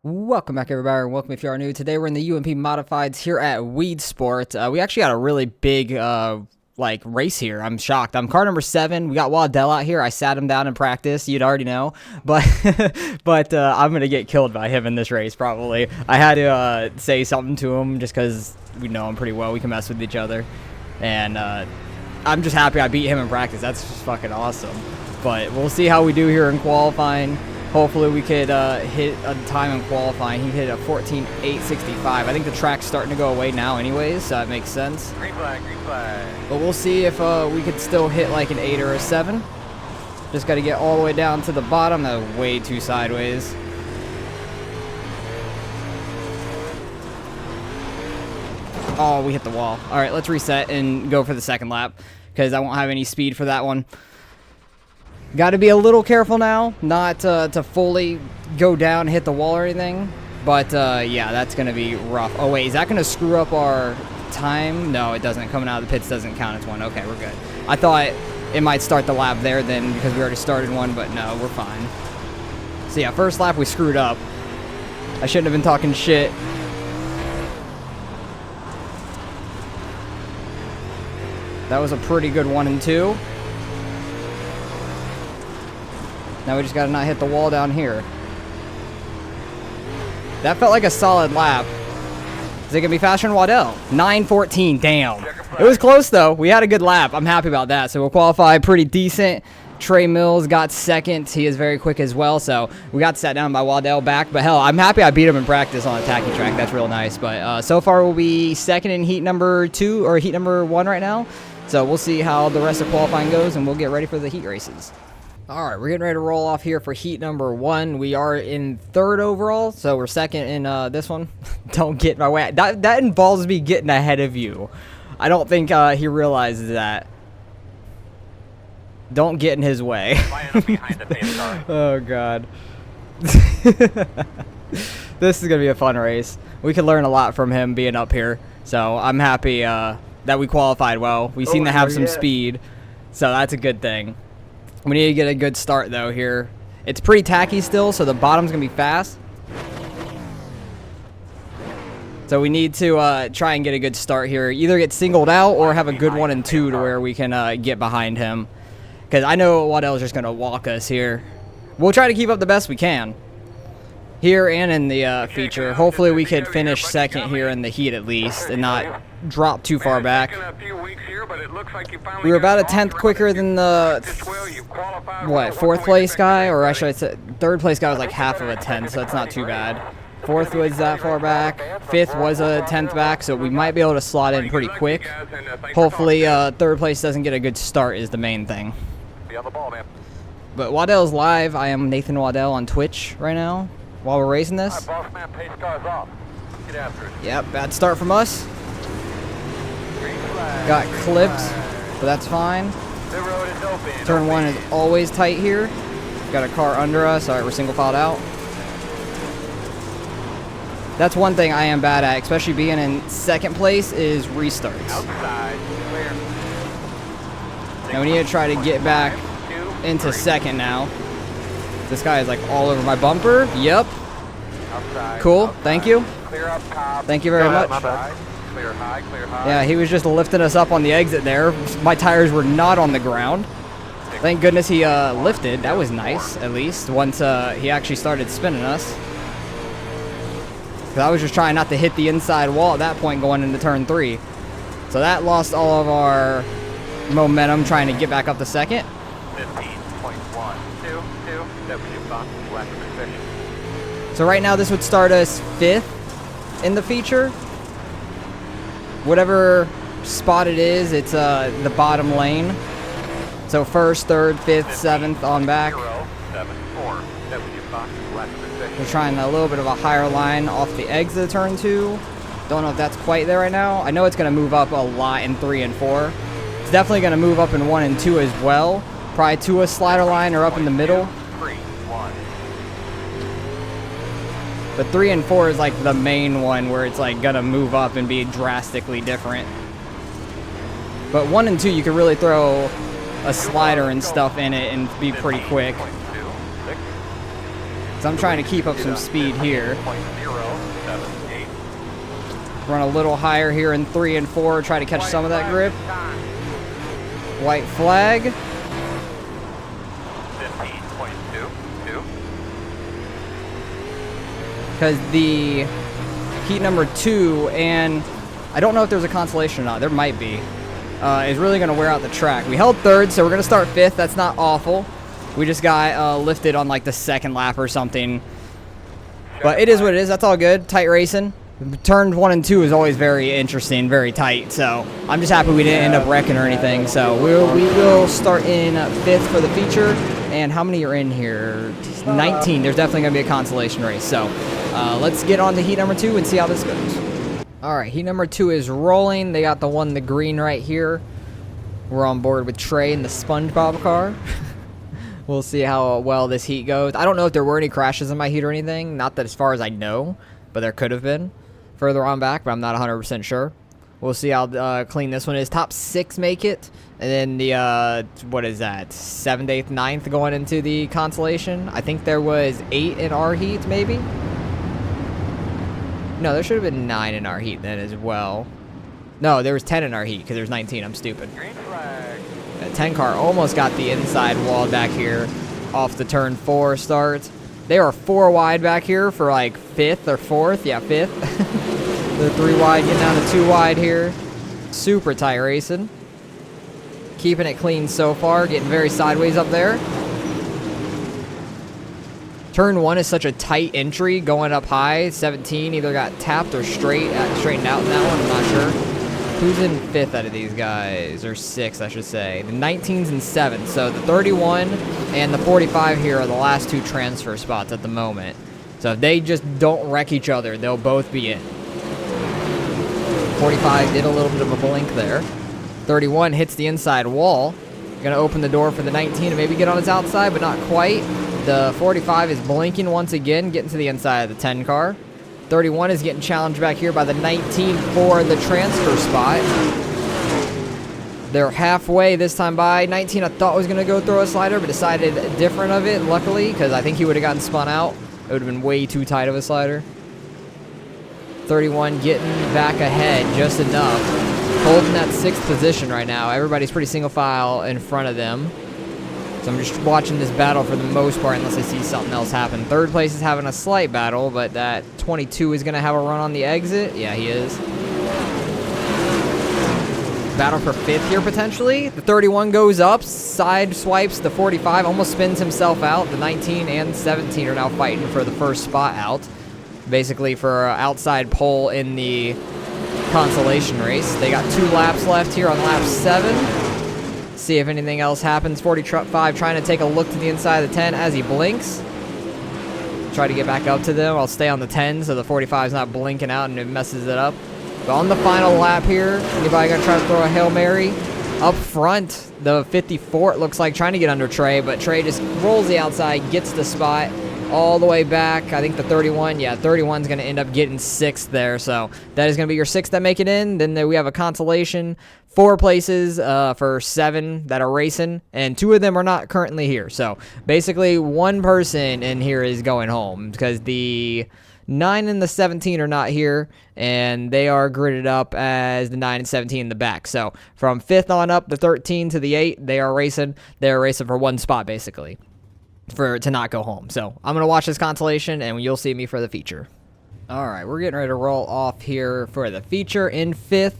Welcome back, everybody, and welcome if you are new. Today we're in the UMP Modifieds here at Weedsport. We actually got a really big race here. I'm shocked. I'm car number 7. We got Waddell out here. I sat him down in practice. You'd already know, but I'm gonna get killed by him in this race probably. I had to say something to him just because we know him pretty well. We can mess with each other, and I'm just happy I beat him in practice. That's just fucking awesome. But we'll see how we do here in qualifying. Hopefully we could hit a time in qualifying. He hit a 14.865. I think the track's starting to go away now anyways, so that makes sense. Green flag, green flag. But we'll see if we could still hit like an 8 or a 7. Just got to get all the way down to the bottom. That was way too sideways. Oh, we hit the wall. All right, let's reset and go for the second lap because I won't have any speed for that one. Got to be a little careful now, not to fully go down and hit the wall or anything. But, yeah, that's going to be rough. Oh, wait, is that going to screw up our time? No, it doesn't. Coming out of the pits doesn't count as one. Okay, we're good. I thought it might start the lap there then because we already started one, but no, we're fine. So, yeah, first lap we screwed up. I shouldn't have been talking shit. That was a pretty good 1 and 2. Now we just gotta not hit the wall down here. That felt like a solid lap. Is it gonna be faster than Waddell? 9:14, damn. It was close though. We had a good lap. I'm happy about that. So we'll qualify pretty decent. Trey Mills got second. He is very quick as well. So we got sat down by Waddell back. But hell, I'm happy I beat him in practice on a tacky track. That's real nice. But so far we'll be second in heat number 2 or heat number 1 right now. So we'll see how the rest of qualifying goes and we'll get ready for the heat races. All right, we're getting ready to roll off here for heat number 1. We are in 3rd overall, so we're second in this one. Don't get in my way. That involves me getting ahead of you. I don't think he realizes that. Don't get in his way. Oh, God. This is going to be a fun race. We could learn a lot from him being up here, so I'm happy that we qualified well. We seem to have some speed, so that's a good thing. We need to get a good start, though, here. It's pretty tacky still, so the bottom's going to be fast. So we need to try and get a good start here. Either get singled out or have a good 1 and 2 to where we can get behind him. Because I know Waddell's just going to walk us here. We'll try to keep up the best we can. Here and in the feature. Hopefully we could finish second here in the heat at least and not drop too far back. We were about a 10th quicker than the, what, 4th place guy? Or I should say 3rd place guy was like half of a 10th, so it's not too bad. 4th was that far back. 5th was a 10th back, so we might be able to slot in pretty quick. Hopefully 3rd place doesn't get a good start is the main thing. But Waddell's live. I am Nathan Waddell on Twitch right now while we're racing this. Yep, bad start from us. Got clipped, but that's fine. Turn 1 is always tight here. Got a car under us. All right, we're single filed out. That's one thing I am bad at, especially being in 2nd place, is restarts. Now we need to try to get back into 2nd now. This guy is like all over my bumper. Yep. Cool. Thank you. Thank you very much. Yeah, he was just lifting us up on the exit there. My tires were not on the ground. Thank goodness he lifted. That was nice, at least, once he actually started spinning us. Because I was just trying not to hit the inside wall at that point going into turn 3. So that lost all of our momentum trying to get back up to 2nd. 15.122 So right now this would start us 5th in the feature. Whatever spot it is, it's the bottom lane. So 1st, 3rd, 5th, 7th on back. We're trying a little bit of a higher line off the exit of turn 2. Don't know if that's quite there right now. I know it's going to move up a lot in 3 and 4. It's definitely going to move up in 1 and 2 as well. Probably to a slider line or up in the middle. But 3 and 4 is like the main one where it's like gonna move up and be drastically different. But 1 and 2 you can really throw a slider and stuff in it and be pretty quick. So I'm trying to keep up some speed here. Run a little higher here in 3 and 4, try to catch some of that grip. White flag. 15.22. Because the heat number 2, and I don't know if there's a consolation or not, there might be, is really going to wear out the track. We held 3rd, so we're going to start 5th. That's not awful. We just got lifted on like the 2nd lap or something. But it is what it is. That's all good. Tight racing. Turn 1 and 2 is always very interesting, very tight. So I'm just happy we didn't end up wrecking or anything. So we will start in 5th for the feature. And how many are in here? 19. There's definitely going to be a consolation race. So let's get on to heat number 2 and see how this goes. All right, heat number 2 is rolling. They got the green right here. We're on board with Trey in the SpongeBob car. We'll see how well this heat goes. I don't know if there were any crashes in my heat or anything. Not that as far as I know, but there could have been further on back, but I'm not 100% sure. We'll see how clean this one is. Top 6 make it. And then the, what is that, 7th, 8th, 9th going into the consolation. I think there was 8 in our heat, maybe? No, there should have been 9 in our heat then as well. No, there was 10 in our heat because there's 19. I'm stupid. Green flag. That 10 car almost got the inside wall back here off the turn 4 start. They are 4 wide back here for like 5th or 4th. Yeah, 5th. They're 3 wide, getting down to 2 wide here. Super tight racing. Keeping it clean so far, getting very sideways up there. Turn 1 is such a tight entry, going up high. 17 either got tapped or straightened out in that one, I'm not sure. Who's in 5th out of these guys? Or 6th, I should say. The 19's in 7th. So the 31 and the 45 here are the last 2 transfer spots at the moment. So if they just don't wreck each other, they'll both be in. 45 did a little bit of a blink there. 31 hits the inside wall. Going to open the door for the 19 and maybe get on its outside, but not quite. The 45 is blinking once again, getting to the inside of the 10 car. 31 is getting challenged back here by the 19 for the transfer spot. They're halfway this time by. 19 I thought was going to go throw a slider, but decided different of it, luckily, because I think he would have gotten spun out. It would have been way too tight of a slider. 31 getting back ahead just enough. Holding that 6th position right now. Everybody's pretty single file in front of them. So I'm just watching this battle for the most part unless I see something else happen. 3rd place is having a slight battle, but that 22 is going to have a run on the exit. Yeah, he is. Battle for 5th here, potentially. The 31 goes up, side swipes the 45, almost spins himself out. The 19 and 17 are now fighting for the first spot out. Basically for outside pole in the consolation race. They got 2 laps left here on lap 7. See if anything else happens. 45 trying to take a look to the inside of the 10 as he blinks. Try to get back up to them. I'll stay on the 10 so the 45 is not blinking out and it messes it up. But on the final lap here, anybody gonna try to throw a Hail Mary? Up front, the 54 it looks like trying to get under Trey, but Trey just rolls the outside, gets the spot all the way back. I think the 31, yeah, 31's going to end up getting 6th there. So that is going to be your 6th that make it in. Then we have a consolation, 4 places for 7 that are racing, and 2 of them are not currently here. So basically 1 person in here is going home because the 9 and the 17 are not here, and they are gridded up as the 9 and 17 in the back. So from 5th on up, the 13 to the 8, they are racing. They're racing for 1 spot basically. To not go home. So I'm going to watch this consolation and you'll see me for the feature. All right, we're getting ready to roll off here for the feature in 5th.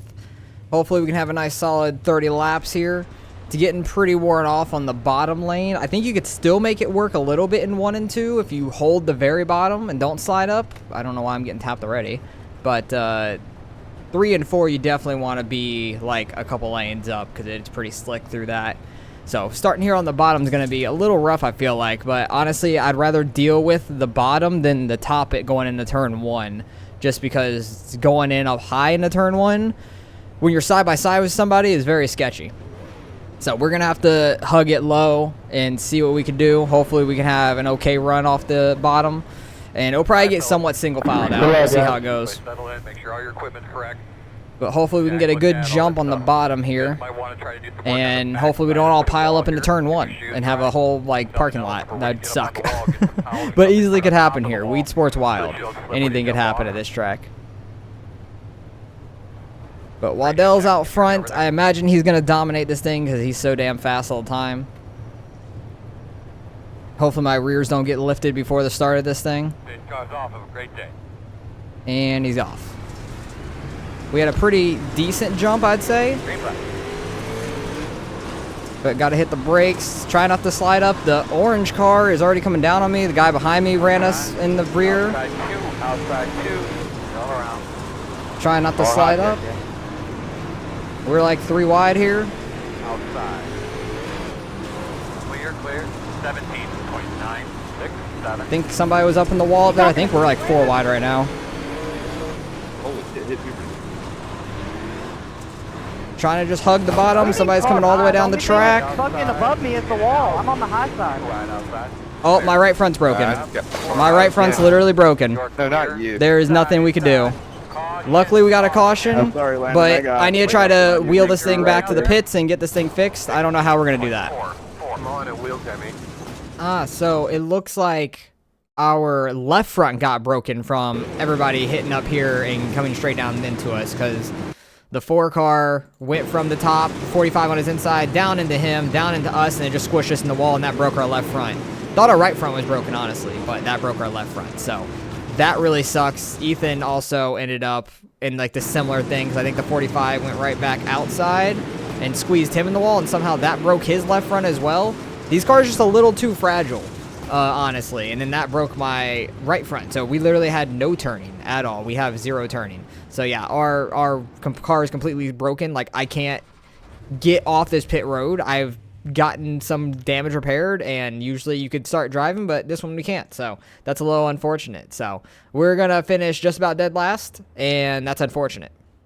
Hopefully we can have a nice solid 30 laps here. It's getting pretty worn off on the bottom lane. I think you could still make it work a little bit in 1 and 2 if you hold the very bottom and don't slide up. I don't know why I'm getting tapped already. But 3 and 4 you definitely want to be like a couple lanes up because it's pretty slick through that. So starting here on the bottom is going to be a little rough, I feel like. But honestly, I'd rather deal with the bottom than the top it going into turn 1. Just because going in up high into turn 1, when you're side by side with somebody, is very sketchy. So we're going to have to hug it low and see what we can do. Hopefully we can have an okay run off the bottom. And it'll probably get somewhat single filed out. We'll see how it goes. Settle in, make sure all your equipment's correct. But hopefully we can get a good jump on the bottom here, and hopefully we don't all pile up into turn 1 and have a whole like parking lot. That'd suck. But easily could happen here. Weedsport's wild. Anything could happen at this track. But Waddell's out front. I imagine he's going to dominate this thing because he's so damn fast all the time. Hopefully my rears don't get lifted before the start of this thing. And he's off. We had a pretty decent jump, I'd say. But got to hit the brakes. Try not to slide up. The orange car is already coming down on me. The guy behind me ran us in the rear. Try not to slide up. We're like 3 wide here. Outside. Clear. 17.967. I think somebody was up in the wall there. I think we're like 4 wide right now. Holy shit, hit me. Trying to just hug the bottom. Somebody's coming all the way down the track. Fucking above me is the wall. I'm on the high side. Oh, my right front's broken. My right front's literally broken. No, not you. There is nothing we could do. Luckily, we got a caution, but I need to try to wheel this thing back to the pits and get this thing fixed. I don't know how we're going to do that. So it looks like our left front got broken from everybody hitting up here and coming straight down into us, because the 4 car went from the top, 45 on his inside, down into him, down into us, and it just squished us in the wall, and that broke our left front. Thought our right front was broken, honestly, but that broke our left front, so that really sucks. Ethan also ended up in like the similar things. I think the 45 went right back outside and squeezed him in the wall, and somehow that broke his left front as well. These cars are just a little too fragile, honestly, and then that broke my right front. So we literally had no turning at all. We have 0 turning. So yeah, our car is completely broken. Like, I can't get off this pit road. I've gotten some damage repaired, and usually you could start driving, but this one we can't. So that's a little unfortunate. So we're gonna finish just about dead last, and that's unfortunate.